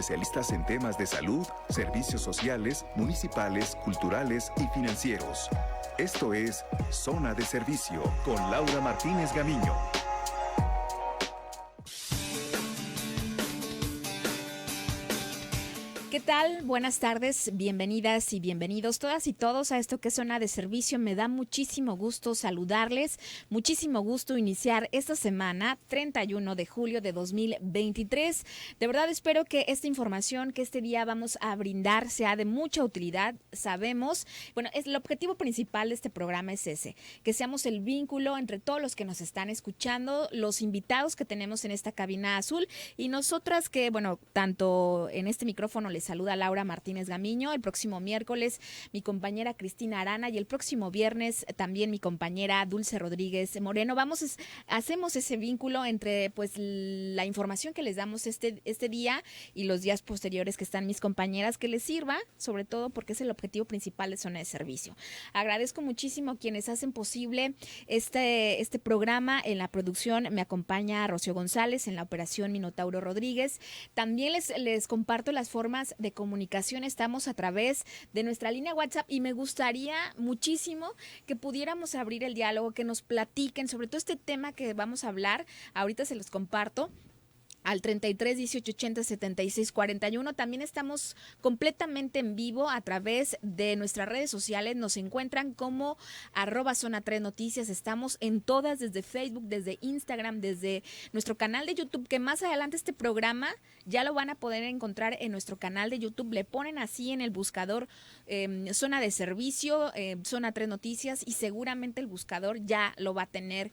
especialistas en temas de salud, servicios sociales, municipales, culturales y financieros. Esto es Zona de Servicio con Laura Martínez Gamiño. ¿Qué tal? Buenas tardes, bienvenidas y bienvenidos todas y todos a esto que es Zona de Servicio. Me da muchísimo gusto saludarles, muchísimo gusto iniciar esta semana, 31 de julio de 2023. De verdad espero que esta información que este día vamos a brindar sea de mucha utilidad. Sabemos, el objetivo principal de este programa es ese, que seamos el vínculo entre todos los que nos están escuchando, los invitados que tenemos en esta cabina azul y nosotras que, tanto en este micrófono les saluda Laura Martínez Gamiño, el próximo miércoles mi compañera Cristina Arana y el próximo viernes también mi compañera Dulce Rodríguez Moreno. Hacemos ese vínculo entre la información que les damos este día y los días posteriores que están mis compañeras, que les sirva, sobre todo porque es el objetivo principal de Zona de Servicio. Agradezco muchísimo a quienes hacen posible este programa. En la producción me acompaña Rocío González, en la operación Minotauro Rodríguez. También les comparto las formas de comunicación. Estamos a través de nuestra línea WhatsApp y me gustaría muchísimo que pudiéramos abrir el diálogo, que nos platiquen sobre todo este tema que vamos a hablar. Ahorita se los comparto al 33 18 80 76 41. También estamos completamente en vivo a través de nuestras redes sociales. Nos encuentran como @Zona3 Noticias. Estamos en todas, desde Facebook, desde Instagram, desde nuestro canal de YouTube, que más adelante este programa ya lo van a poder encontrar en nuestro canal de YouTube. Le ponen así en el buscador Zona de Servicio, Zona 3 Noticias, y seguramente el buscador ya lo va a tener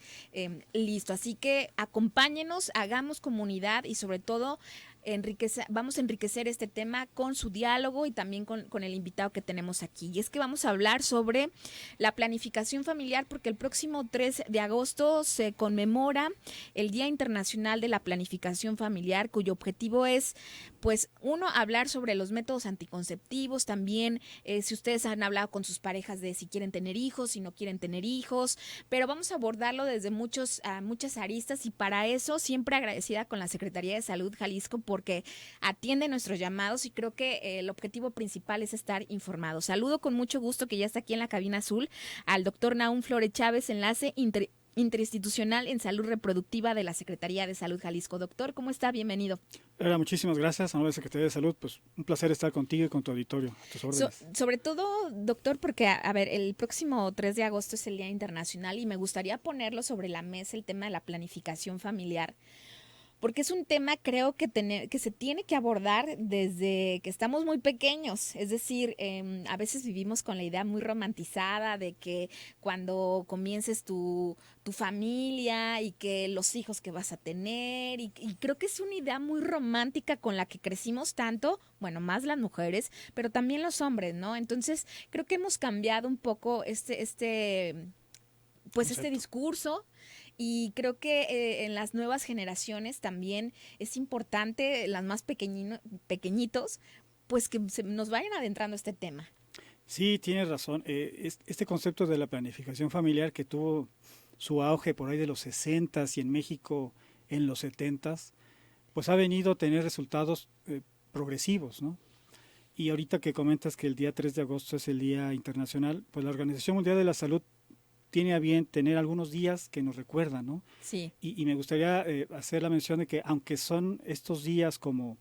listo. Así que acompáñenos, hagamos comunidad y sobre todo vamos a enriquecer este tema con su diálogo y también con el invitado que tenemos aquí. Y es que vamos a hablar sobre la planificación familiar, porque el próximo 3 de agosto se conmemora el Día Internacional de la Planificación Familiar, cuyo objetivo es, hablar sobre los métodos anticonceptivos, también si ustedes han hablado con sus parejas de si quieren tener hijos, si no quieren tener hijos, pero vamos a abordarlo desde muchas aristas, y para eso siempre agradecida con la Secretaría de Salud Jalisco, porque atiende nuestros llamados y creo que el objetivo principal es estar informados. Saludo con mucho gusto, que ya está aquí en la cabina azul, al doctor Nahum Flores Chávez, enlace interinstitucional en salud reproductiva de la Secretaría de Salud Jalisco. Doctor, ¿cómo está? Bienvenido. Hola, muchísimas gracias, a nombre de la Secretaría de Salud. Pues un placer estar contigo y con tu auditorio. A tus órdenes. Sobre todo, doctor, porque, el próximo 3 de agosto es el Día Internacional y me gustaría ponerlo sobre la mesa, el tema de la planificación familiar, porque es un tema, creo que se tiene que abordar desde que estamos muy pequeños. Es decir, a veces vivimos con la idea muy romantizada de que cuando comiences tu familia y que los hijos que vas a tener, y creo que es una idea muy romántica con la que crecimos tanto, más las mujeres, pero también los hombres, ¿no? Entonces, creo que hemos cambiado un poco este discurso. Y creo que en las nuevas generaciones también es importante, las más pequeñitos, que nos vayan adentrando este tema. Sí, tienes razón. Este concepto de la planificación familiar, que tuvo su auge por ahí de los 60s y en México en los 70s, pues ha venido a tener resultados progresivos, ¿no? Y ahorita que comentas que el día 3 de agosto es el Día Internacional, pues la Organización Mundial de la Salud tiene a bien tener algunos días que nos recuerdan, ¿no? Sí. Y me gustaría hacer la mención de que aunque son estos días como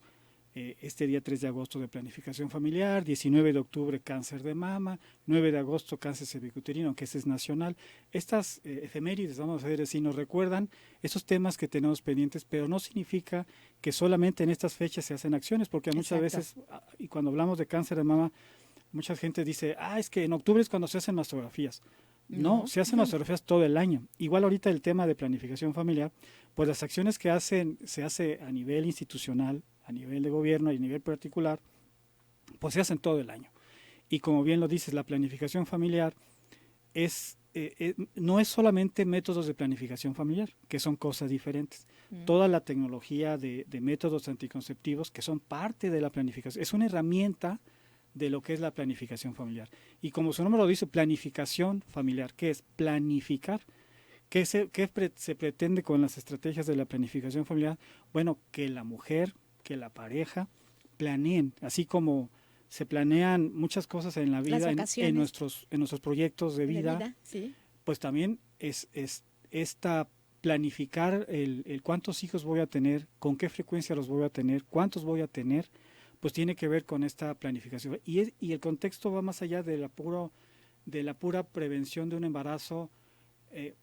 este día 3 de agosto de planificación familiar, 19 de octubre cáncer de mama, 9 de agosto cáncer cervicuterino, aunque ese es nacional, estas efemérides, vamos a decir, nos recuerdan esos temas que tenemos pendientes, pero no significa que solamente en estas fechas se hacen acciones, porque muchas veces, y cuando hablamos de cáncer de mama, mucha gente dice, es que en octubre es cuando se hacen mastografías. No, se hacen mastografías todo el año. Igual ahorita el tema de planificación familiar, pues las acciones que se hace a nivel institucional, a nivel de gobierno y a nivel particular, pues se hacen todo el año. Y como bien lo dices, la planificación familiar no es solamente métodos de planificación familiar, que son cosas diferentes. Toda la tecnología de métodos anticonceptivos que son parte de la planificación, es una herramienta de lo que es la planificación familiar. Y como su nombre lo dice, planificación familiar, ¿qué es? Planificar. ¿Qué se pretende con las estrategias de la planificación familiar? Bueno, que la mujer, que la pareja planeen, así como se planean muchas cosas en la vida, en nuestros proyectos de vida, sí. pues también es esta planificar el cuántos hijos voy a tener, con qué frecuencia los voy a tener, cuántos voy a tener, pues tiene que ver con esta planificación. Y el contexto va más allá de la pura prevención de un embarazo.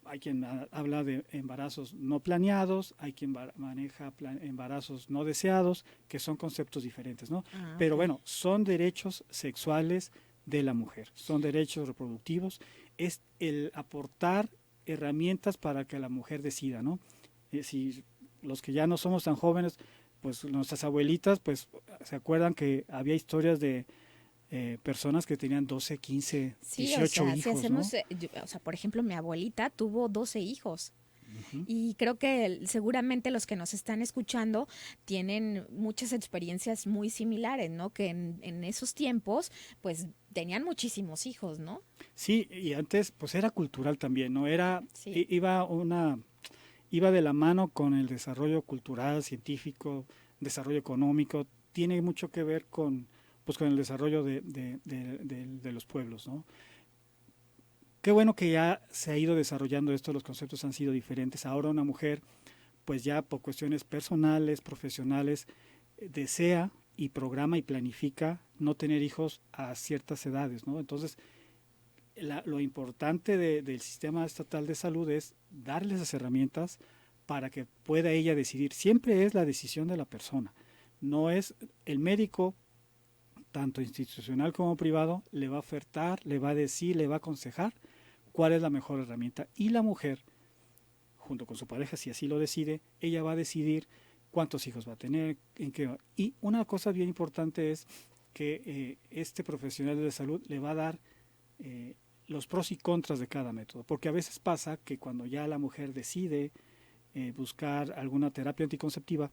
Hay quien habla de embarazos no planeados, hay quien maneja embarazos no deseados, que son conceptos diferentes, ¿no? Pero bueno, son derechos sexuales de la mujer, son derechos reproductivos, es el aportar herramientas para que la mujer decida, ¿no? Si los que ya no somos tan jóvenes, pues nuestras abuelitas, pues se acuerdan que había historias de personas que tenían 12, 15, sí, 18 hijos, si hacemos, ¿no? Por ejemplo, mi abuelita tuvo 12 hijos. Y creo que seguramente los que nos están escuchando tienen muchas experiencias muy similares, ¿no? Que en esos tiempos, pues, tenían muchísimos hijos, ¿no? Sí, y antes, pues, era cultural también, ¿no? Sí. Iba de la mano con el desarrollo cultural, científico, desarrollo económico, tiene mucho que ver con el desarrollo de los pueblos, ¿no? Qué bueno que ya se ha ido desarrollando esto, los conceptos han sido diferentes. Ahora una mujer, pues ya por cuestiones personales, profesionales, desea y programa y planifica no tener hijos a ciertas edades, ¿no? Entonces, lo importante del sistema estatal de salud es darle esas herramientas para que pueda ella decidir. Siempre es la decisión de la persona, no es el médico, tanto institucional como privado, le va a ofertar, le va a decir, le va a aconsejar cuál es la mejor herramienta. Y la mujer, junto con su pareja, si así lo decide, ella va a decidir cuántos hijos va a tener, en qué va. Y una cosa bien importante es que este profesional de la salud le va a dar los pros y contras de cada método, porque a veces pasa que cuando ya la mujer decide buscar alguna terapia anticonceptiva,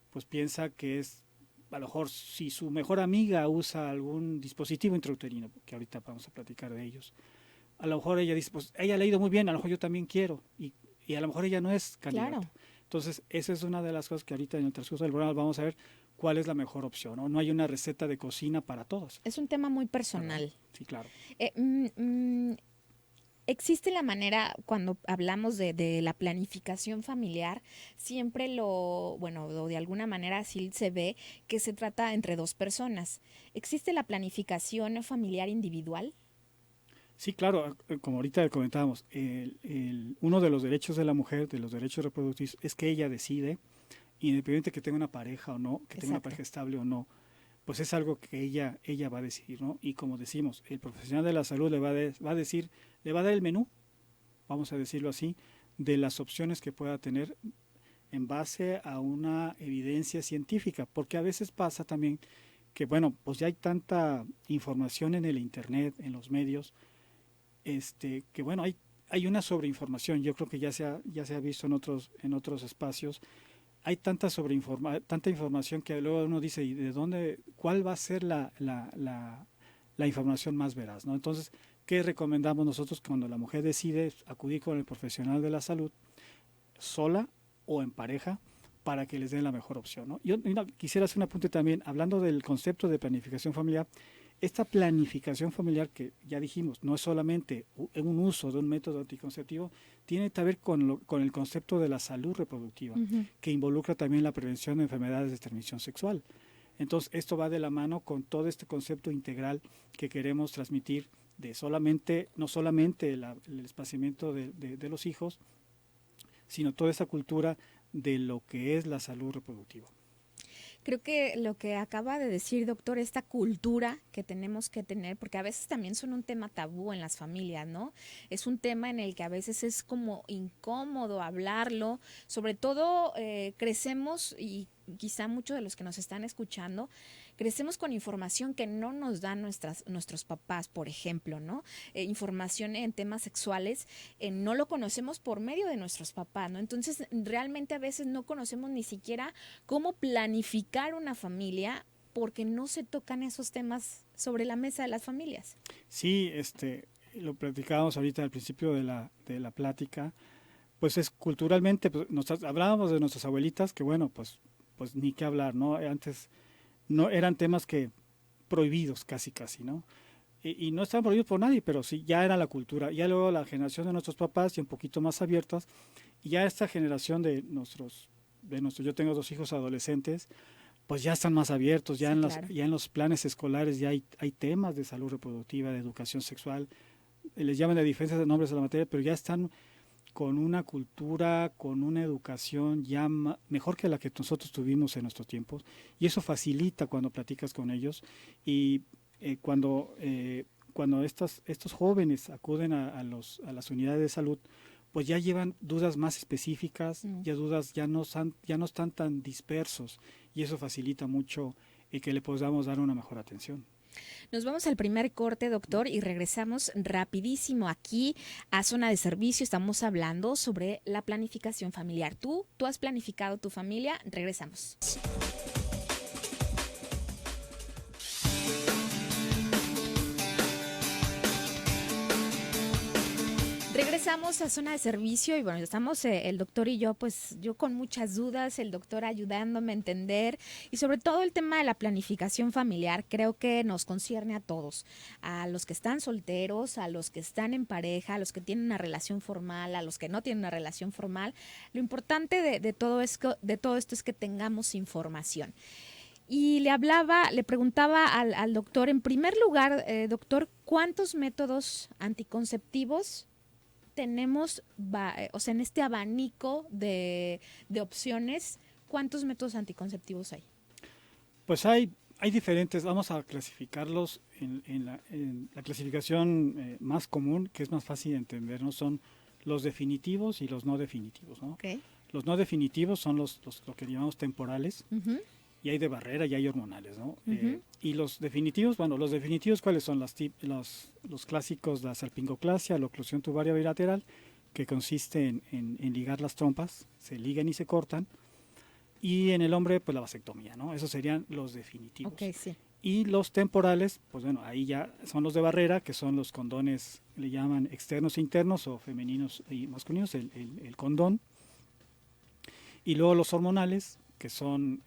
pues piensa que es, a lo mejor si su mejor amiga usa algún dispositivo intrauterino, que ahorita vamos a platicar de ellos, a lo mejor ella dice, pues ella le ha ido muy bien, a lo mejor yo también quiero, y a lo mejor ella no es candidata. Claro. Entonces, esa es una de las cosas que ahorita en el transcurso del programa vamos a ver cuál es la mejor opción, ¿no? No hay una receta de cocina para todos. Es un tema muy personal. ¿Verdad? Sí, claro. Existe la manera, cuando hablamos de la planificación familiar, siempre de alguna manera así se ve que se trata entre dos personas. ¿Existe la planificación familiar individual? Sí, claro, como ahorita comentábamos, uno de los derechos de la mujer, de los derechos reproductivos, es que ella decide, independientemente que tenga una pareja o no, que tenga una pareja estable o no, pues es algo que ella va a decidir, ¿no? Y como decimos, el profesional de la salud le va a decir, le va a dar el menú, vamos a decirlo así, de las opciones que pueda tener en base a una evidencia científica, porque a veces pasa también que, bueno, pues ya hay tanta información en el internet, en los medios, que bueno, hay una sobreinformación. Yo creo que ya se ha visto en otros espacios. Hay tanta información que luego uno dice, ¿y de dónde, cuál va a ser la información más veraz, ¿no? Entonces, ¿qué recomendamos nosotros cuando la mujer decide acudir con el profesional de la salud, sola o en pareja, para que les den la mejor opción, ¿no? Yo quisiera hacer un apunte también, hablando del concepto de planificación familiar. Esta planificación familiar que ya dijimos, no es solamente un uso de un método anticonceptivo, tiene que ver con el concepto de la salud reproductiva, que involucra también la prevención de enfermedades de transmisión sexual. Entonces, esto va de la mano con todo este concepto integral que queremos transmitir de no solamente el espaciamiento de los hijos, sino toda esa cultura de lo que es la salud reproductiva. Creo que lo que acaba de decir, doctor, esta cultura que tenemos que tener, porque a veces también son un tema tabú en las familias, ¿no? Es un tema en el que a veces es como incómodo hablarlo, sobre todo crecemos, y quizá muchos de los que nos están escuchando, crecemos con información que no nos dan nuestros papás, por ejemplo, ¿no? Información en temas sexuales, no lo conocemos por medio de nuestros papás, ¿no? Entonces, realmente a veces no conocemos ni siquiera cómo planificar una familia porque no se tocan esos temas sobre la mesa de las familias. Sí, lo platicábamos ahorita al principio de la plática, pues es culturalmente, pues, hablábamos de nuestras abuelitas, que bueno, pues ni qué hablar, ¿no? Antes no eran temas que prohibidos casi, ¿no? Y no estaban prohibidos por nadie, pero sí, ya era la cultura. Ya luego la generación de nuestros papás, ya un poquito más abiertas, y ya esta generación yo tengo 2 hijos adolescentes, pues ya están más abiertos, ya, Sí, claro, ya en los planes escolares ya hay temas de salud reproductiva, de educación sexual, les llaman de diferencias de nombres a la materia, pero ya están con una cultura, con una educación ya mejor que la que nosotros tuvimos en nuestros tiempos, y eso facilita cuando platicas con ellos, y cuando estos jóvenes acuden a las unidades de salud, pues ya llevan dudas más específicas, ya dudas ya no están tan dispersos, y eso facilita mucho que le podamos dar una mejor atención. Nos vamos al primer corte, doctor, y regresamos rapidísimo aquí a Zona de Servicio. Estamos hablando sobre la planificación familiar. ¿Tú has planificado tu familia? Regresamos. Regresamos a Zona de Servicio y bueno, estamos el doctor y yo, pues yo con muchas dudas, el doctor ayudándome a entender y sobre todo el tema de la planificación familiar creo que nos concierne a todos, a los que están solteros, a los que están en pareja, a los que tienen una relación formal, a los que no tienen una relación formal. Lo importante de todo esto es que tengamos información. Y le preguntaba al doctor, en primer lugar, doctor, ¿cuántos métodos anticonceptivos tenemos, o sea, en este abanico de opciones, cuántos métodos anticonceptivos hay? Pues hay diferentes, vamos a clasificarlos en la clasificación más común, que es más fácil de entender, ¿no? Son los definitivos y los no definitivos, ¿no? Okay. Los no definitivos son lo que llamamos temporales, y hay de barrera y hay hormonales, ¿no? Y los definitivos, ¿cuáles son? Los clásicos, la salpingoclasia, la oclusión tubaria bilateral, que consiste en ligar las trompas, se ligan y se cortan, y en el hombre, pues la vasectomía, ¿no? Esos serían los definitivos. Okay, sí. Y los temporales, pues bueno, ahí ya son los de barrera, que son los condones, le llaman externos e internos, o femeninos y masculinos, el condón. Y luego los hormonales, que son,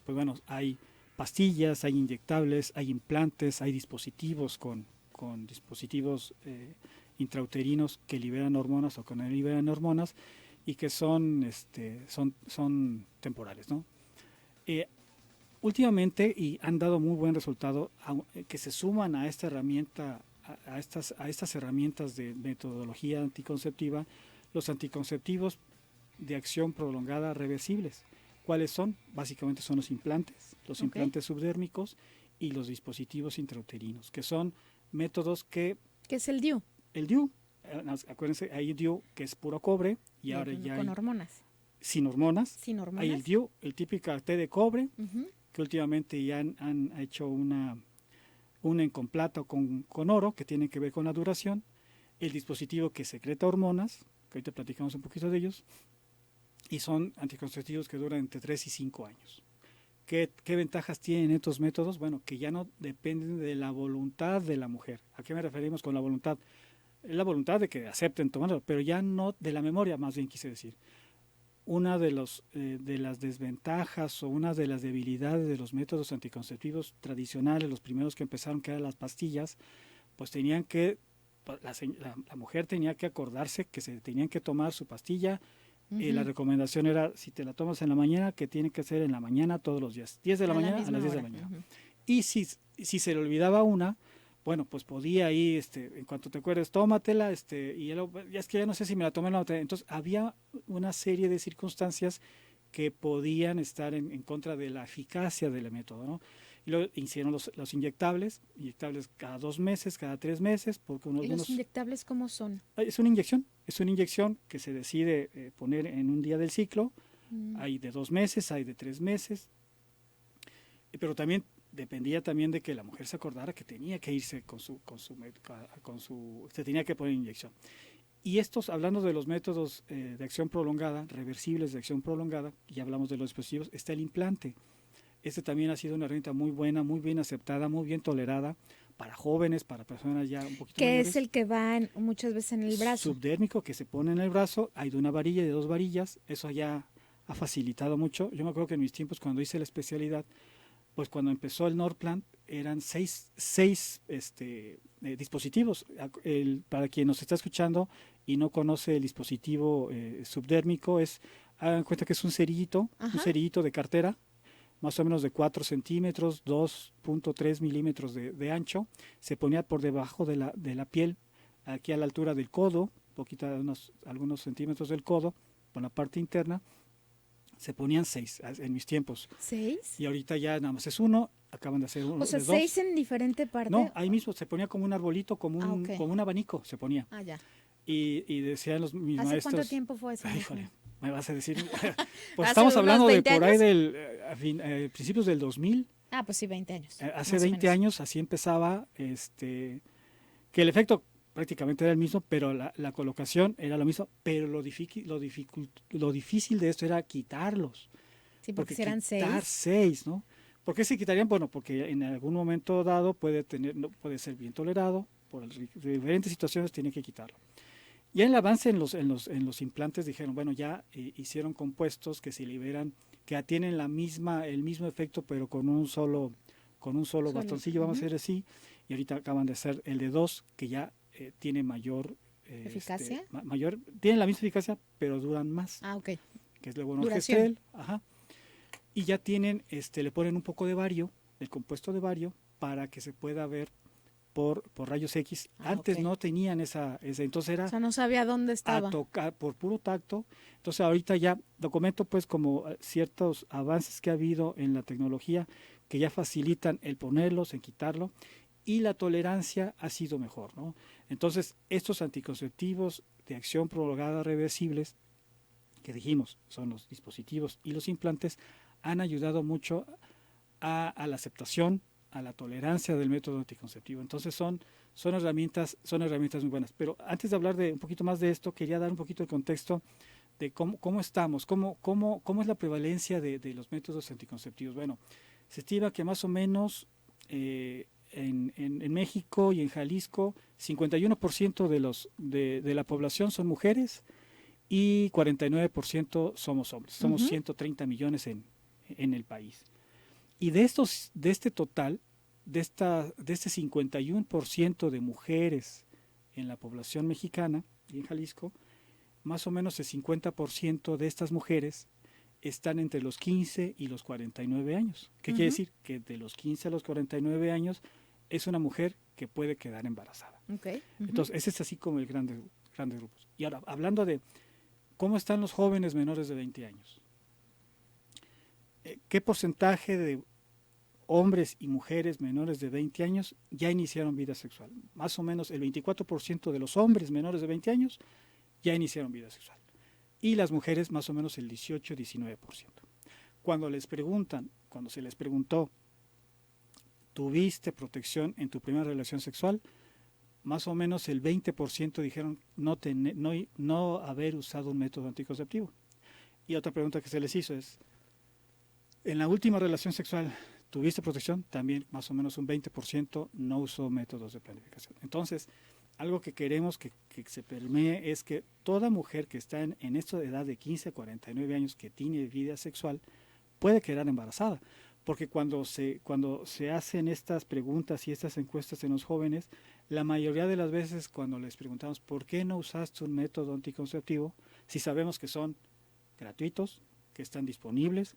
pues bueno, hay pastillas, hay inyectables, hay implantes, hay dispositivos con dispositivos intrauterinos que liberan hormonas o que no liberan hormonas y que son temporales, ¿no? Últimamente, y han dado muy buen resultado, que se suman a esta herramienta, a estas herramientas de metodología anticonceptiva, los anticonceptivos de acción prolongada reversibles. ¿Cuáles son? Básicamente son los implantes subdérmicos y los dispositivos intrauterinos, que son métodos que... ¿Qué es el DIU? El DIU, acuérdense, hay DIU que es puro cobre y ahora ya con hay... hormonas. Sin hormonas. Sin hormonas. Hay el DIU, el típico té de cobre, que últimamente ya han hecho una con plata o con oro, que tiene que ver con la duración. El dispositivo que secreta hormonas, que ahorita platicamos un poquito de ellos, y son anticonceptivos que duran entre 3 y 5 años. ¿Qué ventajas tienen estos métodos? Bueno, que ya no dependen de la voluntad de la mujer. ¿A qué me referimos con la voluntad? La voluntad de que acepten tomarlo, pero ya no de la memoria, más bien quise decir. Una de las desventajas o una de las debilidades de los métodos anticonceptivos tradicionales, los primeros que empezaron, que eran las pastillas, pues la mujer tenía que acordarse que se tenían que tomar su pastilla. La recomendación era, si te la tomas en la mañana, que tiene que ser en la mañana todos los días, 10 de la mañana a las 10 de la mañana. Y si se le olvidaba una, bueno, pues podía ir, en cuanto te acuerdes, tómatela, y él, ya es que ya no sé si me la tomé o no. Entonces había una serie de circunstancias que podían estar en contra de la eficacia del método, ¿no? Y luego hicieron los inyectables cada 2 meses, cada 3 meses. Porque ¿Y los inyectables cómo son? Es una inyección que se decide poner en un día del ciclo. Hay de 2 meses, hay de 3 meses, pero también dependía también de que la mujer se acordara que tenía que irse se tenía que poner inyección. Y hablando de los métodos de acción prolongada, reversibles de acción prolongada, y hablamos de los dispositivos, está el implante. También ha sido una herramienta muy buena, muy bien aceptada, muy bien tolerada para jóvenes, para personas ya un poquito mayores. ¿Qué es el que va muchas veces en el brazo? Subdérmico, que se pone en el brazo, hay de una varilla y de 2 varillas, eso ya ha facilitado mucho. Yo me acuerdo que en mis tiempos, cuando hice la especialidad, pues cuando empezó el Norplant eran seis dispositivos. Para quien nos está escuchando y no conoce el dispositivo subdérmico, hagan cuenta que es un cerillito de cartera, más o menos de 4 centímetros, 2.3 milímetros de ancho. Se ponía por debajo de la piel, aquí a la altura del codo, algunos centímetros del codo, por la parte interna. Se ponían 6 en mis tiempos. ¿6? Y ahorita ya nada más es uno, acaban de hacer uno. O sea, de 2. 6 en diferente parte. No, ahí mismo se ponía como un arbolito, como un abanico, se ponía. Ah, ya. Y decían mis ¿Hace maestros. cuánto tiempo fue eso? Híjole, me vas a decir. Pues ¿Hace estamos hablando unos de 20 por ahí años? principios del 2000. Ah, pues sí, 20 años. Hace 20 años así empezaba, que el efecto prácticamente era el mismo, pero la colocación era lo mismo, pero lo difícil de esto era quitarlos. Sí, porque si eran 6. Quitar 6, ¿no? ¿Por qué se quitarían? Bueno, porque en algún momento dado puede ser bien tolerado, por diferentes situaciones tienen que quitarlo. Ya en el avance en los implantes dijeron, bueno, ya hicieron compuestos que se liberan, que tienen el mismo efecto, pero con un solo bastoncillo, vamos a decir así, y ahorita acaban de hacer el de 2, que ya tiene mayor ¿eficacia? Tienen la misma eficacia, pero duran más. Ah, ok. Que es levonorgestrel, y ya tienen, le ponen un poco de bario, el compuesto de bario, para que se pueda ver por rayos X. Antes no tenían esa, entonces era... O sea, no sabía dónde estaba. A tocar, por puro tacto. Entonces ahorita ya documento pues como ciertos avances que ha habido en la tecnología que ya facilitan el ponerlos, en quitarlo, y la tolerancia ha sido mejor, ¿no? Entonces estos anticonceptivos de acción prolongada reversibles, que dijimos son los dispositivos y los implantes, han ayudado mucho a la aceptación, a la tolerancia del método anticonceptivo. Entonces son herramientas muy buenas. Pero antes de hablar de un poquito más de esto, quería dar un poquito el contexto de cómo estamos, cómo es la prevalencia de los métodos anticonceptivos. Bueno, se estima que más o menos en México y en Jalisco 51% de la población son mujeres y 49% somos hombres. Somos 130 millones en el país. Y de este total, de este 51% de mujeres en la población mexicana y en Jalisco, más o menos el 50% de estas mujeres están entre los 15 y los 49 años. ¿Qué quiere decir? Que de los 15 a los 49 años es una mujer que puede quedar embarazada. Okay. Entonces, ese es así como el grandes grupos. Y ahora, hablando de cómo están los jóvenes menores de 20 años. ¿Qué porcentaje de hombres y mujeres menores de 20 años ya iniciaron vida sexual? Más o menos el 24% de los hombres menores de 20 años ya iniciaron vida sexual. Y las mujeres más o menos el 18-19%. Cuando se les preguntó, ¿tuviste protección en tu primera relación sexual? Más o menos el 20% dijeron no haber usado un método anticonceptivo. Y otra pregunta que se les hizo es, en la última relación sexual, ¿tuviste protección? También más o menos un 20% no usó métodos de planificación. Entonces, algo que queremos que se permee es que toda mujer que está en esta edad de 15 a 49 años que tiene vida sexual puede quedar embarazada. Porque cuando se hacen estas preguntas y estas encuestas en los jóvenes, la mayoría de las veces cuando les preguntamos ¿por qué no usaste un método anticonceptivo? Si sabemos que son gratuitos, que están disponibles,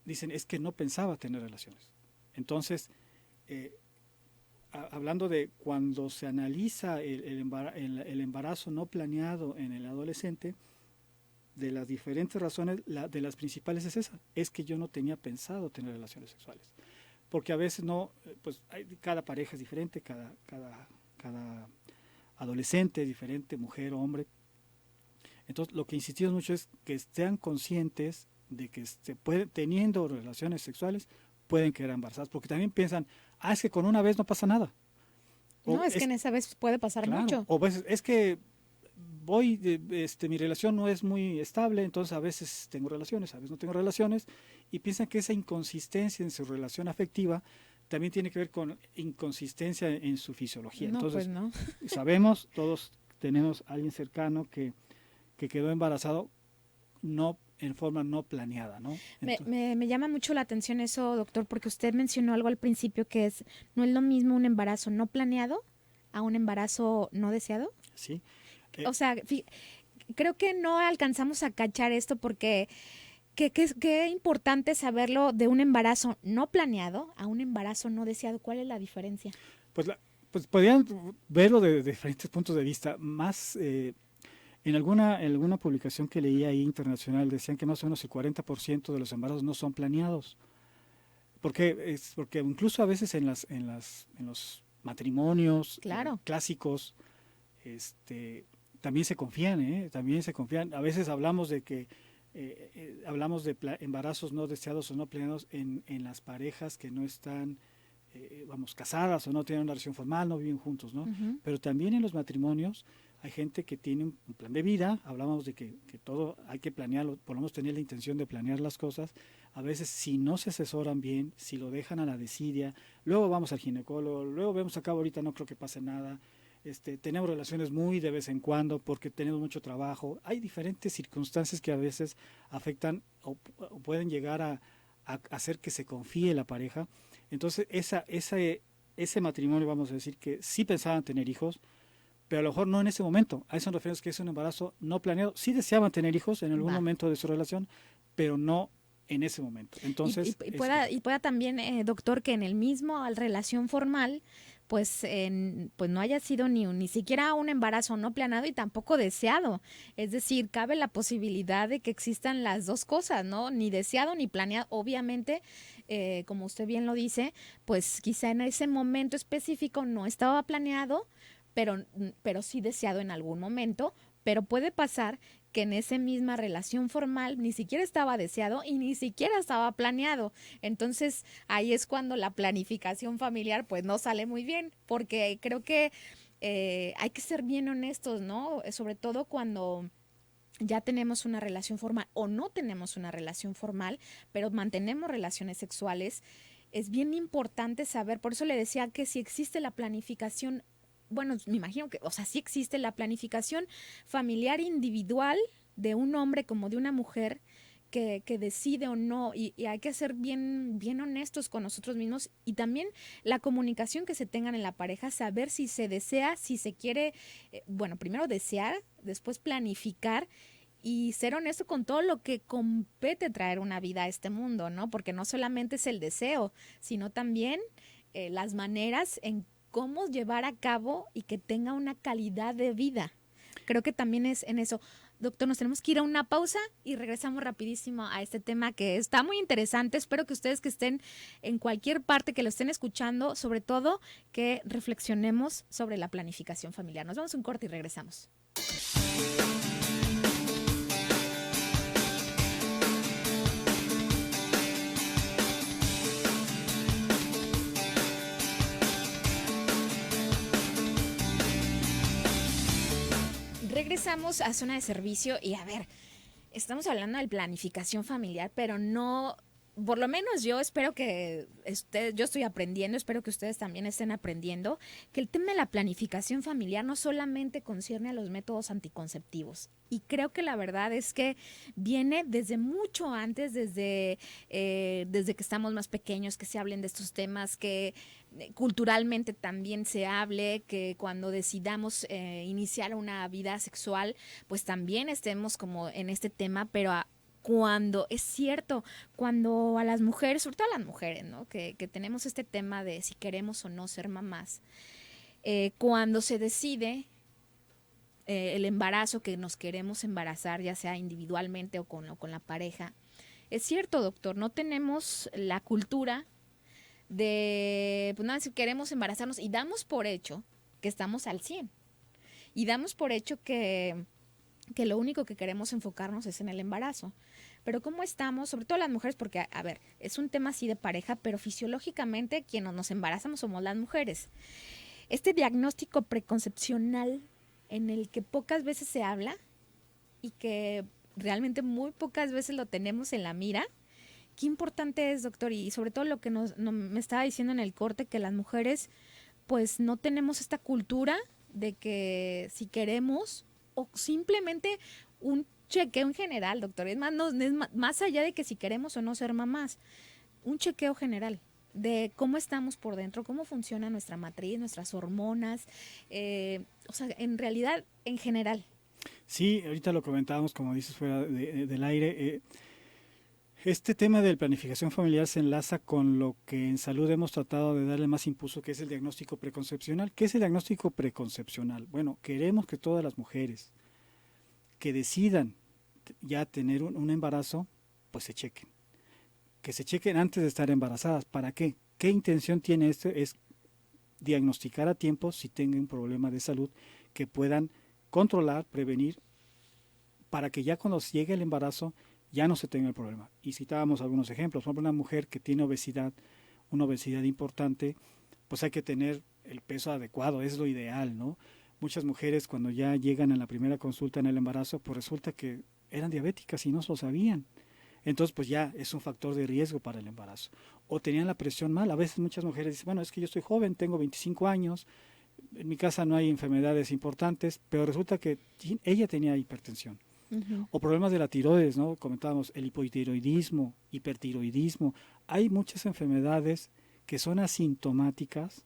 dicen es que no pensaba tener relaciones. Entonces, hablando de cuando se analiza el embarazo no planeado en el adolescente, de las diferentes razones, de las principales es esa, es que yo no tenía pensado tener relaciones sexuales. Porque a veces cada pareja es diferente, cada adolescente es diferente, mujer o hombre. Entonces, lo que insistimos mucho es que sean conscientes de que teniendo relaciones sexuales pueden quedar embarazadas, porque también piensan, es que con una vez no pasa nada. No, es que en esa vez puede pasar mucho. O veces es que mi relación no es muy estable, entonces a veces tengo relaciones, a veces no tengo relaciones, y piensan que esa inconsistencia en su relación afectiva también tiene que ver con inconsistencia en su fisiología. No, entonces, pues no. Sabemos, todos tenemos a alguien cercano que quedó embarazado no en forma no planeada, ¿no? Me llama mucho la atención eso, doctor, porque usted mencionó algo al principio que no es lo mismo un embarazo no planeado a un embarazo no deseado. Sí. O sea, creo que no alcanzamos a cachar esto porque qué importante saberlo de un embarazo no planeado a un embarazo no deseado. ¿Cuál es la diferencia? Pues podrían verlo de diferentes puntos de vista. Más en alguna publicación que leí ahí internacional decían que más o menos el 40% de los embarazos no son planeados. Porque incluso a veces en los matrimonios claro. Clásicos, también se confían, también se confían. A veces hablamos de que hablamos de embarazos no deseados o no planeados en las parejas que no están casadas o no tienen una relación formal, no viven juntos, ¿no? Uh-huh. Pero también en los matrimonios hay gente que tiene un plan de vida. Hablamos de que todo hay que planearlo, por lo menos tener la intención de planear las cosas. A veces si no se asesoran bien, si lo dejan a la desidia, luego vamos al ginecólogo, luego vemos acá, ahorita no creo que pase nada. Tenemos relaciones muy de vez en cuando porque tenemos mucho trabajo. Hay diferentes circunstancias que a veces afectan o pueden llegar a hacer que se confíe la pareja. Entonces ese matrimonio, vamos a decir que sí pensaban tener hijos, pero a lo mejor no en ese momento. A eso nos referimos que es un embarazo no planeado. Sí deseaban tener hijos en algún momento de su relación, pero no en ese momento. Entonces y pueda también, doctor, que en el mismo relación formal pues no haya sido ni siquiera un embarazo no planeado y tampoco deseado. Es decir, cabe la posibilidad de que existan las dos cosas, ¿no? Ni deseado ni planeado. Obviamente, como usted bien lo dice, pues quizá en ese momento específico no estaba planeado, pero sí deseado en algún momento. Pero puede pasar que en esa misma relación formal ni siquiera estaba deseado y ni siquiera estaba planeado. Entonces, ahí es cuando la planificación familiar pues no sale muy bien, porque creo que hay que ser bien honestos, ¿no? Sobre todo cuando ya tenemos una relación formal o no tenemos una relación formal, pero mantenemos relaciones sexuales. Es bien importante saber, por eso le decía que si existe la planificación, bueno, me imagino que, o sea, sí existe la planificación familiar individual de un hombre como de una mujer que decide o no, y hay que ser bien honestos con nosotros mismos, y también la comunicación que se tengan en la pareja, saber si se desea, si se quiere, primero desear, después planificar, y ser honesto con todo lo que compete traer una vida a este mundo, ¿no? Porque no solamente es el deseo, sino también las maneras en cómo llevar a cabo y que tenga una calidad de vida. Creo que también es en eso. Doctor, nos tenemos que ir a una pausa y regresamos rapidísimo a este tema que está muy interesante. Espero que ustedes que estén en cualquier parte que lo estén escuchando, sobre todo que reflexionemos sobre la planificación familiar. Nos vamos a un corte y regresamos. Regresamos a Zona de Servicio y a ver, estamos hablando de planificación familiar, pero no, por lo menos yo espero que yo estoy aprendiendo, espero que ustedes también estén aprendiendo, que el tema de la planificación familiar no solamente concierne a los métodos anticonceptivos. Y creo que la verdad es que viene desde mucho antes, desde que estamos más pequeños, que se hablen de estos temas, que culturalmente también se hable, que cuando decidamos iniciar una vida sexual, pues también estemos como en este tema, pero cuando es cierto, cuando a las mujeres, sobre todo a las mujeres, ¿no? Que tenemos este tema de si queremos o no ser mamás, cuando se decide el embarazo, que nos queremos embarazar, ya sea individualmente o con la pareja, es cierto, doctor, no tenemos la cultura de, pues nada, si queremos embarazarnos y damos por hecho que estamos al 100 y damos por hecho que lo único que queremos enfocarnos es en el embarazo. Pero ¿cómo estamos? Sobre todo las mujeres, porque, a ver, es un tema así de pareja, pero fisiológicamente quienes nos embarazamos somos las mujeres. Este diagnóstico preconcepcional en el que pocas veces se habla y que realmente muy pocas veces lo tenemos en la mira, qué importante es, doctor, y sobre todo lo que me estaba diciendo en el corte, que las mujeres pues no tenemos esta cultura de que si queremos o simplemente un chequeo en general, doctor. Es más, no, es más allá de que si queremos o no ser mamás, un chequeo general de cómo estamos por dentro, cómo funciona nuestra matriz, nuestras hormonas, o sea, en realidad, en general. Sí, ahorita lo comentábamos, como dices, fuera del aire. Este tema de planificación familiar se enlaza con lo que en salud hemos tratado de darle más impulso, que es el diagnóstico preconcepcional. ¿Qué es el diagnóstico preconcepcional? Bueno, queremos que todas las mujeres que decidan ya tener un embarazo, pues se chequen. Que se chequen antes de estar embarazadas. ¿Para qué? ¿Qué intención tiene esto? Es diagnosticar a tiempo si tengan un problema de salud que puedan controlar, prevenir, para que ya cuando llegue el embarazo ya no se tenga el problema. Y citábamos algunos ejemplos. Por ejemplo, una mujer que tiene obesidad, una obesidad importante, pues hay que tener el peso adecuado, es lo ideal, ¿no? Muchas mujeres cuando ya llegan a la primera consulta en el embarazo, pues resulta que eran diabéticas y no lo sabían. Entonces, pues ya es un factor de riesgo para el embarazo. O tenían la presión mal. A veces muchas mujeres dicen, bueno, es que yo estoy joven, tengo 25 años, en mi casa no hay enfermedades importantes, pero resulta que ella tenía hipertensión. O problemas de la tiroides, ¿no? Comentábamos el hipotiroidismo, hipertiroidismo. Hay muchas enfermedades que son asintomáticas,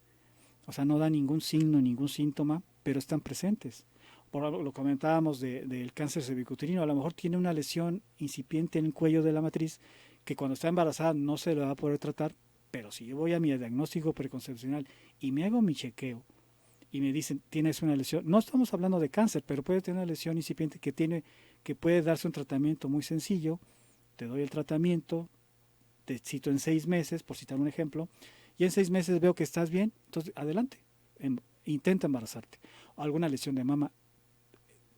o sea, no dan ningún signo, ningún síntoma, pero están presentes. Por lo comentábamos del cáncer cervicuterino, a lo mejor tiene una lesión incipiente en el cuello de la matriz que cuando está embarazada no se le va a poder tratar, pero si yo voy a mi diagnóstico preconcepcional y me hago mi chequeo y me dicen, tienes una lesión, no estamos hablando de cáncer, pero puede tener una lesión incipiente que puede darse un tratamiento muy sencillo, te doy el tratamiento, te cito en 6 meses, por citar un ejemplo, y en 6 meses veo que estás bien, entonces adelante, intenta embarazarte. Alguna lesión de mama.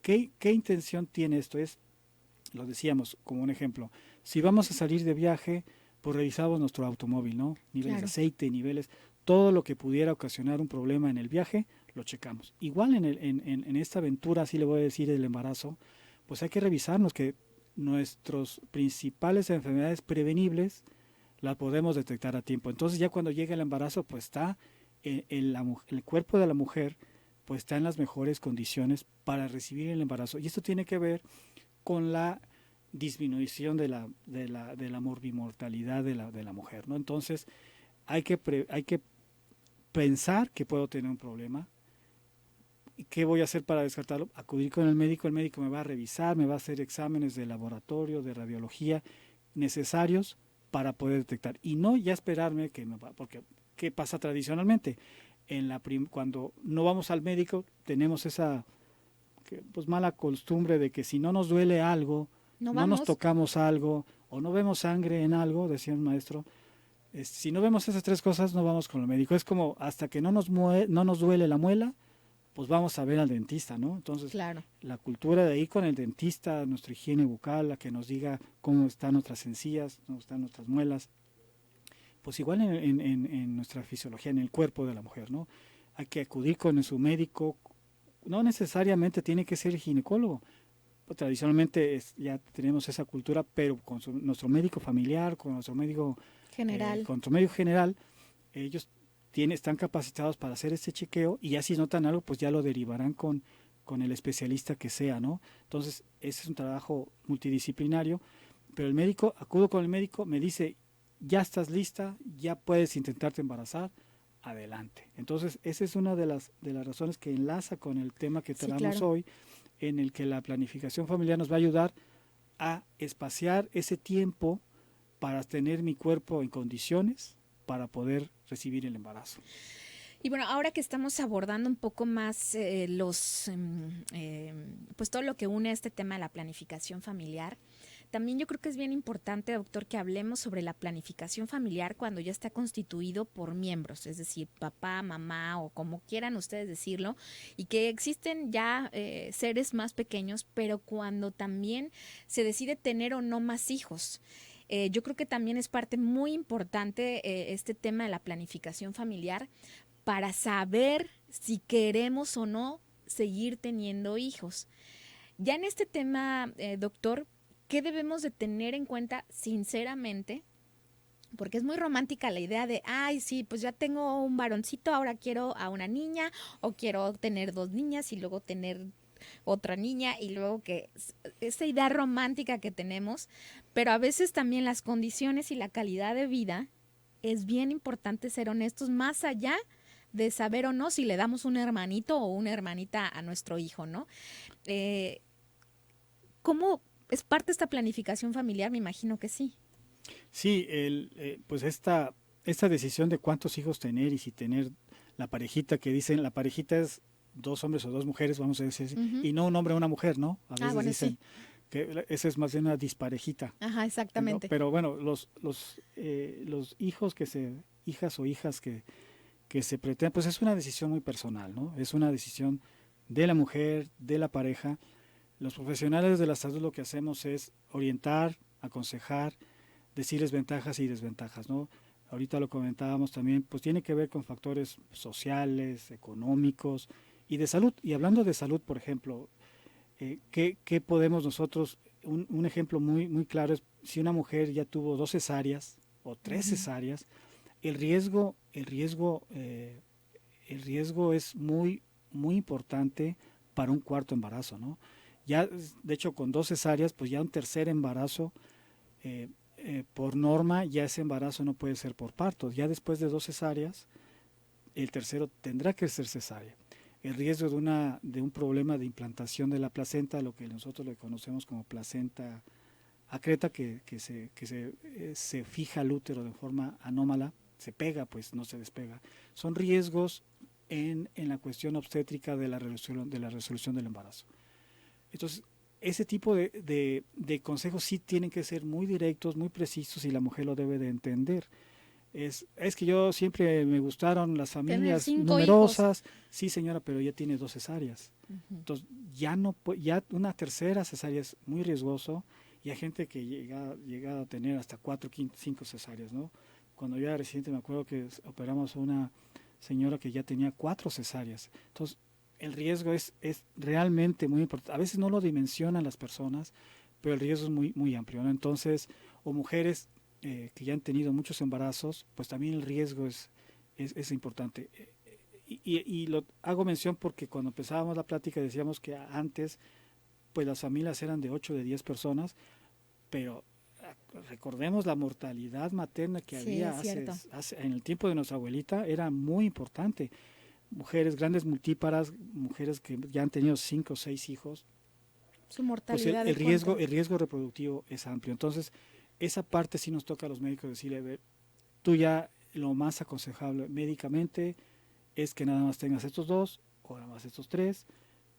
¿Qué intención tiene esto? Lo decíamos como un ejemplo, si vamos a salir de viaje, pues revisamos nuestro automóvil, ¿no? Niveles de aceite, niveles, todo lo que pudiera ocasionar un problema en el viaje, lo checamos. Igual en esta aventura, así le voy a decir, el embarazo, pues hay que revisarnos que nuestras principales enfermedades prevenibles las podemos detectar a tiempo. Entonces ya cuando llega el embarazo, pues está el cuerpo de la mujer, pues está en las mejores condiciones para recibir el embarazo. Y esto tiene que ver con la disminución de la morbimortalidad de la mujer, ¿no? Entonces hay que pensar que puedo tener un problema. ¿Qué voy a hacer para descartarlo? Acudir con el médico me va a revisar, me va a hacer exámenes de laboratorio, de radiología necesarios para poder detectar. Y no ya esperarme porque ¿qué pasa tradicionalmente? Cuando no vamos al médico tenemos esa mala costumbre de que si no nos duele algo, no nos tocamos algo o no vemos sangre en algo, decía un maestro, si no vemos esas 3 cosas no vamos con el médico. Es como hasta que no nos duele la muela, pues vamos a ver al dentista, ¿no? Entonces, claro, la cultura de ir con el dentista, nuestra higiene bucal, a que nos diga cómo están nuestras encías, cómo están nuestras muelas, pues igual en nuestra fisiología, en el cuerpo de la mujer, ¿no? Hay que acudir con su médico, no necesariamente tiene que ser el ginecólogo. Tradicionalmente ya tenemos esa cultura, pero con nuestro médico familiar, con nuestro médico general, ellos están capacitados para hacer este chequeo y ya si notan algo, pues ya lo derivarán con el especialista que sea, ¿no? Entonces, ese es un trabajo multidisciplinario, pero acudo con el médico, me dice, ya estás lista, ya puedes intentarte embarazar, adelante. Entonces, esa es una de las razones que enlaza con el tema que tratamos hoy, en el que la planificación familiar nos va a ayudar a espaciar ese tiempo para tener mi cuerpo en condiciones para poder recibir el embarazo. Y bueno, ahora que estamos abordando un poco más pues todo lo que une a este tema de la planificación familiar, también yo creo que es bien importante, doctor, que hablemos sobre la planificación familiar cuando ya está constituido por miembros, es decir, papá, mamá o como quieran ustedes decirlo, y que existen ya seres más pequeños, pero cuando también se decide tener o no más hijos. Yo creo que también es parte muy importante este tema de la planificación familiar para saber si queremos o no seguir teniendo hijos. Ya en este tema, doctor, ¿qué debemos de tener en cuenta sinceramente? Porque es muy romántica la idea de, ay, sí, pues ya tengo un varoncito, ahora quiero a una niña o quiero tener 2 niñas y luego tener otra niña y luego que esa idea romántica que tenemos, pero a veces también las condiciones y la calidad de vida es bien importante ser honestos más allá de saber o no si le damos un hermanito o una hermanita a nuestro hijo, ¿no? ¿Cómo es parte de esta planificación familiar? Me imagino que sí. Sí, pues esta decisión de cuántos hijos tener y si tener la parejita que dicen, la parejita es 2 hombres o 2 mujeres, vamos a decir así, y no un hombre o una mujer, ¿no? A veces bueno, dicen sí. que esa es más bien una disparejita. Ajá, ¿No? exactamente. Pero bueno, los hijos hijas o hijas que se pretenden, pues es una decisión muy personal, ¿no? Es una decisión de la mujer, de la pareja. Los profesionales de la salud lo que hacemos es orientar, aconsejar, decirles ventajas y desventajas, ¿no? Ahorita lo comentábamos también, pues tiene que ver con factores sociales, económicos y de salud. Y hablando de salud, por ejemplo, ¿qué podemos nosotros? Un ejemplo muy claro es si una mujer ya tuvo 2 cesáreas o 3 cesáreas, el riesgo es muy importante para un cuarto embarazo, ¿no? Ya, de hecho, con 2 cesáreas, pues ya un tercer embarazo, por norma, ya ese embarazo no puede ser por parto. Ya después de 2 cesáreas, el tercero tendrá que ser cesárea. El riesgo de un problema de implantación de la placenta, lo que nosotros le conocemos como placenta acreta, que se fija al útero de forma anómala, se pega, pues no se despega. Son riesgos en la cuestión obstétrica de la resolución del embarazo. Entonces, ese tipo de consejos sí tienen que ser muy directos, muy precisos y la mujer lo debe de entender. Es que yo siempre me gustaron las Tener familias 5 hijos. numerosas, sí señora, pero ya tiene 2 cesáreas. Entonces, ya una tercera cesárea es muy riesgoso y hay gente que llega a tener hasta 4, 5 cesáreas, ¿no? Cuando yo era residente me acuerdo que operamos a una señora que ya tenía 4 cesáreas. Entonces, el riesgo es realmente muy importante. A veces no lo dimensionan las personas, pero el riesgo es muy amplio, ¿no? Entonces, o mujeres que ya han tenido muchos embarazos, pues también el riesgo es importante. Y lo hago mención porque cuando empezábamos la plática decíamos que antes pues las familias eran de 8 de 10 personas, pero recordemos la mortalidad materna que Sí, había es cierto. en el tiempo de nuestra abuelita, era muy importante. Mujeres grandes multíparas, mujeres que ya han tenido 5 o 6 hijos, Su pues mortalidad de cuánto. el riesgo reproductivo es amplio. Entonces, esa parte sí nos toca a los médicos decirle, a ver, tú ya lo más aconsejable médicamente es que nada más tengas estos 2 o nada más estos 3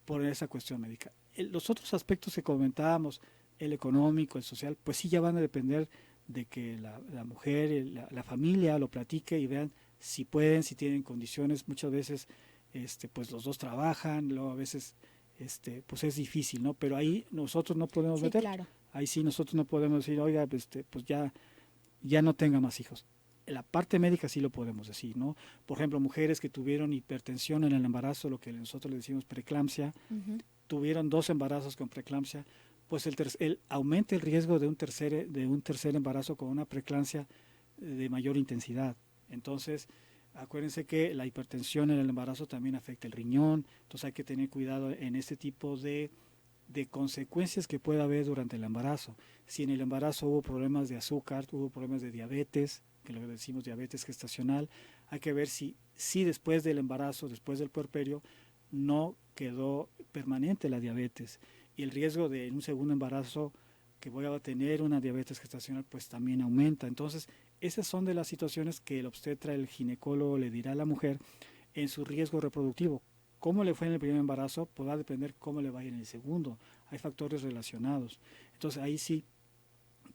por esa cuestión médica. Los otros aspectos que comentábamos, el económico, el social, pues sí ya van a depender de que la mujer, la familia lo platique y vean si pueden, si tienen condiciones. Muchas veces pues los dos trabajan, luego a veces pues es difícil, ¿no? Pero ahí nosotros no podemos Sí, meter. claro. Ahí sí nosotros no podemos decir, oiga, pues ya no tenga más hijos. La parte médica sí lo podemos decir, ¿no? Por ejemplo, mujeres que tuvieron hipertensión en el embarazo, lo que nosotros le decimos preeclampsia, tuvieron 2 embarazos con preeclampsia, pues aumenta el riesgo de un tercer embarazo con una preeclampsia de mayor intensidad. Entonces, acuérdense que la hipertensión en el embarazo también afecta el riñón, entonces hay que tener cuidado en este tipo de consecuencias que pueda haber durante el embarazo. Si en el embarazo hubo problemas de azúcar, hubo problemas de diabetes, que lo decimos diabetes gestacional, hay que ver si después del embarazo, después del puerperio, no quedó permanente la diabetes. Y el riesgo de en un segundo embarazo que voy a tener una diabetes gestacional, pues también aumenta. Entonces, esas son de las situaciones que el obstetra, el ginecólogo le dirá a la mujer en su riesgo reproductivo. Cómo le fue en el primer embarazo podrá depender cómo le va a ir en el segundo. Hay factores relacionados. Entonces ahí sí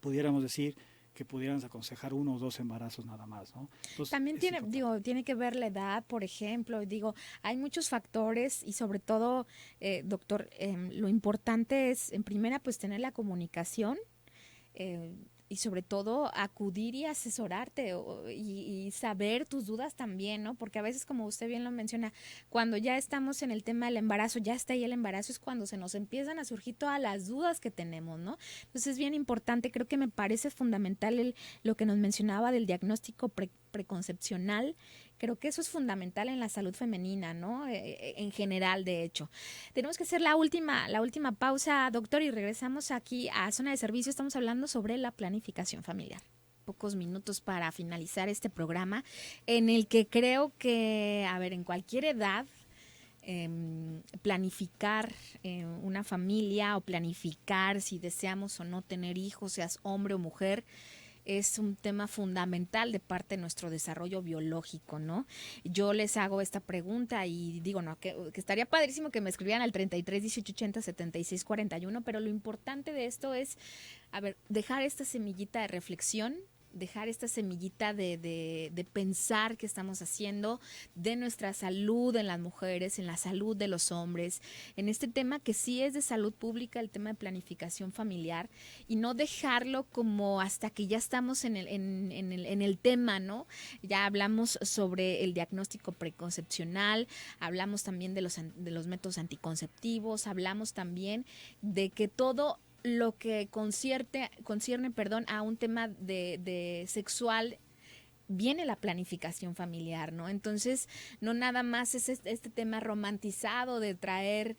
pudiéramos decir que pudiéramos aconsejar 1 o 2 embarazos nada más, ¿no? Entonces, También tiene que ver la edad, por ejemplo. Digo, hay muchos factores y sobre todo, doctor, lo importante es, en primera, pues tener la comunicación. Y sobre todo acudir y asesorarte y saber tus dudas también, ¿no? Porque a veces, como usted bien lo menciona, cuando ya estamos en el tema del embarazo, ya está ahí el embarazo, es cuando se nos empiezan a surgir todas las dudas que tenemos, ¿no? Entonces es bien importante, creo que me parece fundamental lo que nos mencionaba del diagnóstico preconcepcional. Creo que eso es fundamental en la salud femenina, ¿no? En general, de hecho. Tenemos que hacer la última pausa, doctor, y regresamos aquí a Zona de Servicio. Estamos hablando sobre la planificación familiar. Pocos minutos para finalizar este programa, en el que creo que, a ver, en cualquier edad, planificar una familia o planificar si deseamos o no tener hijos, seas hombre o mujer, es un tema fundamental de parte de nuestro desarrollo biológico, ¿no? Yo les hago esta pregunta y digo, no, que estaría padrísimo que me escribieran al 33 18 80 76 41, pero lo importante de esto es, a ver, dejar esta semillita de reflexión, dejar esta semillita de pensar qué estamos haciendo, de nuestra salud en las mujeres, en la salud de los hombres, en este tema que sí es de salud pública, el tema de planificación familiar, y no dejarlo como hasta que ya estamos en el tema, ¿no? Ya hablamos sobre el diagnóstico preconcepcional, hablamos también de los métodos anticonceptivos, hablamos también de que todo lo que concierne, a un tema de sexual, viene la planificación familiar, ¿no? Entonces, no nada más es este tema romantizado de traer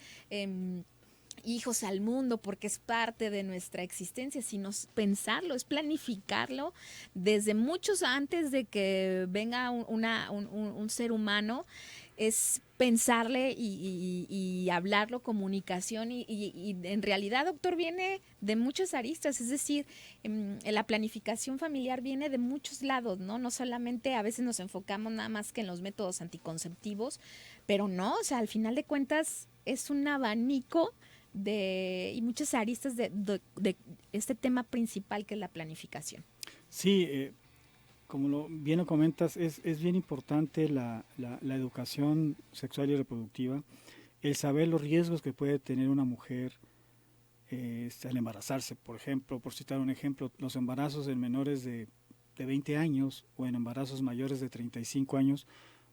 hijos al mundo porque es parte de nuestra existencia, sino pensarlo, es planificarlo desde muchos antes de que venga un ser humano, es pensarle y hablarlo, comunicación y en realidad, doctor, viene de muchas aristas, es decir, la planificación familiar viene de muchos lados, ¿no? No solamente a veces nos enfocamos nada más que en los métodos anticonceptivos, pero no, o sea, al final de cuentas es un abanico y muchas aristas de este tema principal que es la planificación. Sí, como bien lo comentas, es bien importante la educación sexual y reproductiva, el saber los riesgos que puede tener una mujer al embarazarse, por ejemplo, por citar un ejemplo, los embarazos en menores de 20 años o en embarazos mayores de 35 años,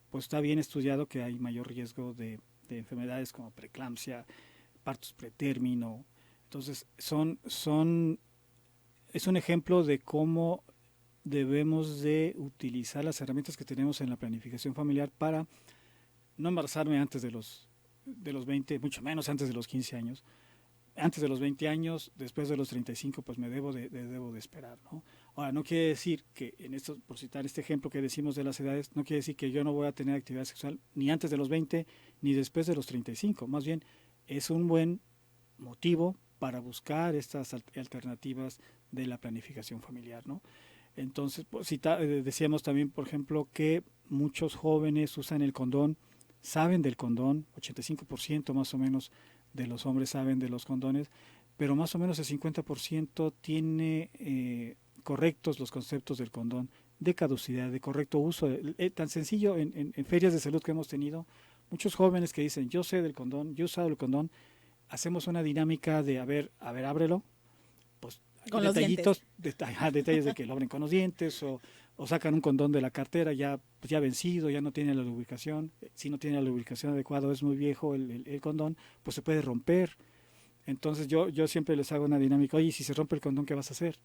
pues está bien estudiado que hay mayor riesgo de enfermedades como preeclampsia, partos pretérmino. Entonces, es un ejemplo de cómo debemos de utilizar las herramientas que tenemos en la planificación familiar para no embarazarme antes de los 20, mucho menos antes de los 15 años. Antes de los 20 años, después de los 35, pues me debo de esperar, ¿no? Ahora, no quiere decir que, por citar este ejemplo que decimos de las edades, no quiere decir que yo no voy a tener actividad sexual ni antes de los 20 ni después de los 35. Más bien, es un buen motivo para buscar estas alternativas de la planificación familiar, ¿no? Entonces, decíamos también, por ejemplo, que muchos jóvenes usan el condón, saben del condón, 85% más o menos de los hombres saben de los condones, pero más o menos el 50% tiene correctos los conceptos del condón, de caducidad, de correcto uso. Tan sencillo, en ferias de salud que hemos tenido, muchos jóvenes que dicen, yo sé del condón, yo he usado el condón, hacemos una dinámica de, a ver, ábrelo, pues con detallitos, detalles de que lo abren con los dientes o sacan un condón de la cartera ya vencido, ya no tiene la lubricación. Si no tiene la lubricación adecuada, es muy viejo el condón, pues se puede romper. Entonces yo siempre les hago una dinámica, oye, si se rompe el condón, ¿qué vas a hacer?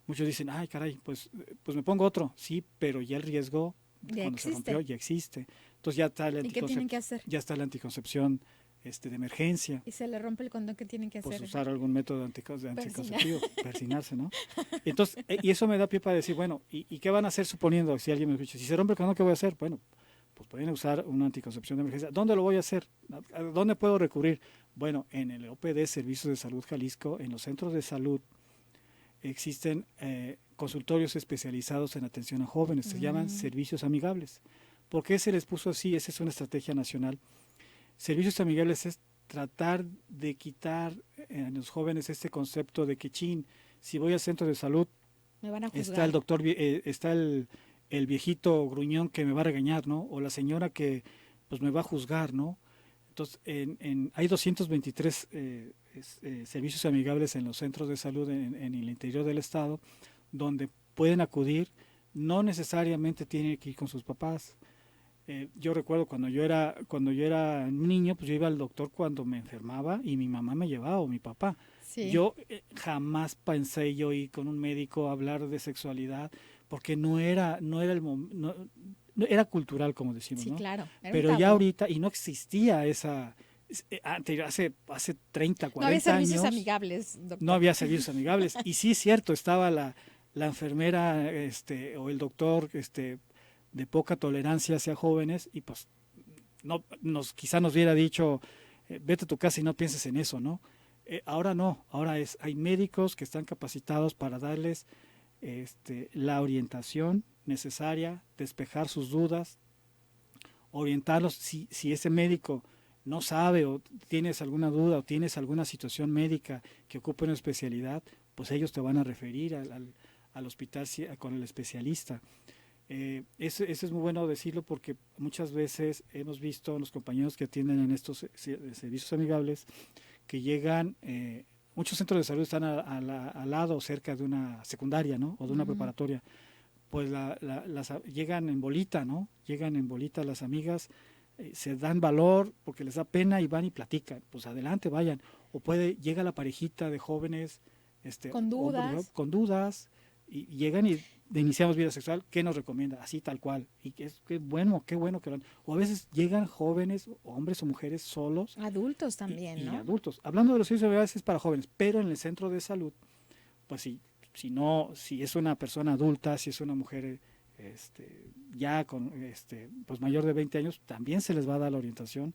Muchos dicen, ay, caray, pues me pongo otro. Sí, pero ya el riesgo, cuando se rompió, ya existe. Entonces ya está ¿Y qué tienen que hacer? Ya está la anticoncepción de emergencia. ¿Y se le rompe el condón, qué tienen que hacer? Pues usar algún método anticonceptivo, persinarse, ¿no? Entonces, y eso me da pie para decir, bueno, ¿y qué van a hacer suponiendo, si alguien me escucha, si se rompe el condón, ¿qué voy a hacer? Bueno, pues pueden usar una anticoncepción de emergencia. ¿Dónde lo voy a hacer? ¿A dónde puedo recurrir? Bueno, en el OPD, Servicios de Salud Jalisco, en los centros de salud, existen consultorios especializados en atención a jóvenes, se llaman servicios amigables. ¿Por qué se les puso así? Esa es una estrategia nacional. Servicios amigables es tratar de quitar en los jóvenes este concepto de que, si voy al centro de salud, me van a juzgar. Está el doctor, está el viejito gruñón que me va a regañar, ¿no? O la señora que pues me va a juzgar, ¿no? Entonces, hay 223 servicios amigables en los centros de salud en el interior del estado, donde pueden acudir, no necesariamente tienen que ir con sus papás. Yo recuerdo cuando yo era niño, pues yo iba al doctor cuando me enfermaba y mi mamá me llevaba o mi papá. Sí. Yo jamás pensé yo ir con un médico a hablar de sexualidad porque no era era cultural, como decimos, Sí, ¿no? claro. Era un Pero ya tabú. ahorita, y no existía esa, hace 30, No había 40 servicios años, amigables, no doctor. había servicios amigables. Y sí es cierto, estaba la enfermera o el doctor de poca tolerancia hacia jóvenes y pues quizá nos hubiera dicho, vete a tu casa y no pienses en eso, ¿no? Ahora no, hay médicos que están capacitados para darles la orientación necesaria, despejar sus dudas, orientarlos. Si ese médico no sabe o tienes alguna duda o tienes alguna situación médica que ocupe una especialidad, pues ellos te van a referir al hospital con el especialista. Eso es muy bueno decirlo porque muchas veces hemos visto a los compañeros que atienden en estos servicios amigables que llegan, muchos centros de salud están al lado o cerca de una secundaria, ¿no? O de una preparatoria. Pues llegan en bolita, ¿no? Llegan en bolita las amigas, se dan valor porque les da pena y van y platican. Pues adelante, vayan. O llega la parejita de jóvenes, Con dudas. con dudas, y llegan y iniciamos vida sexual, ¿qué nos recomienda? Así tal cual. Y qué bueno que lo han. O a veces llegan jóvenes, hombres o mujeres solos. Adultos también, y ¿no? adultos. Hablando de los servicios amigables es para jóvenes, pero en el centro de salud, pues si es una persona adulta, si es una mujer ya con pues mayor de 20 años, también se les va a dar la orientación,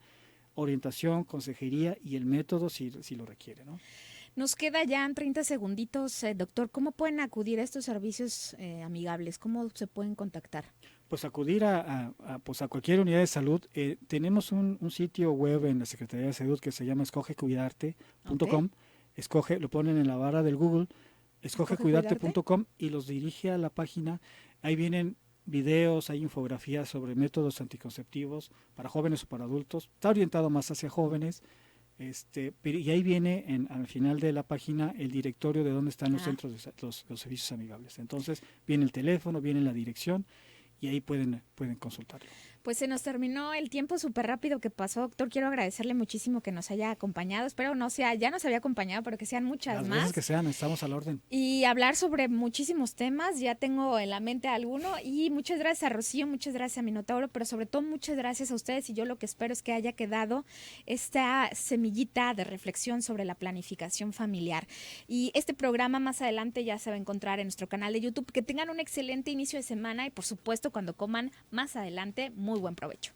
consejería y el método si lo requiere, ¿no? Nos queda ya en 30 segunditos, doctor. ¿Cómo pueden acudir a estos servicios amigables? ¿Cómo se pueden contactar? Pues acudir pues a cualquier unidad de salud. Tenemos un sitio web en la Secretaría de Salud que se llama escogecuidarte.com. Okay. Lo ponen en la barra del Google, escogecuidarte.com, y los dirige a la página. Ahí vienen videos, hay infografías sobre métodos anticonceptivos para jóvenes o para adultos. Está orientado más hacia jóvenes. Y ahí viene al final de la página el directorio de dónde están los centros de los servicios amigables. Entonces viene el teléfono, viene la dirección y ahí pueden consultarlo. Pues se nos terminó el tiempo súper rápido que pasó, doctor. Quiero agradecerle muchísimo que nos haya acompañado. Espero ya nos había acompañado, pero que sean muchas Las más. veces que sean, estamos al orden. Y hablar sobre muchísimos temas. Ya tengo en la mente alguno. Y muchas gracias a Rocío, muchas gracias a Minotauro, pero sobre todo muchas gracias a ustedes. Y yo lo que espero es que haya quedado esta semillita de reflexión sobre la planificación familiar. Y este programa más adelante ya se va a encontrar en nuestro canal de YouTube. Que tengan un excelente inicio de semana y por supuesto cuando coman más adelante, muy buen provecho.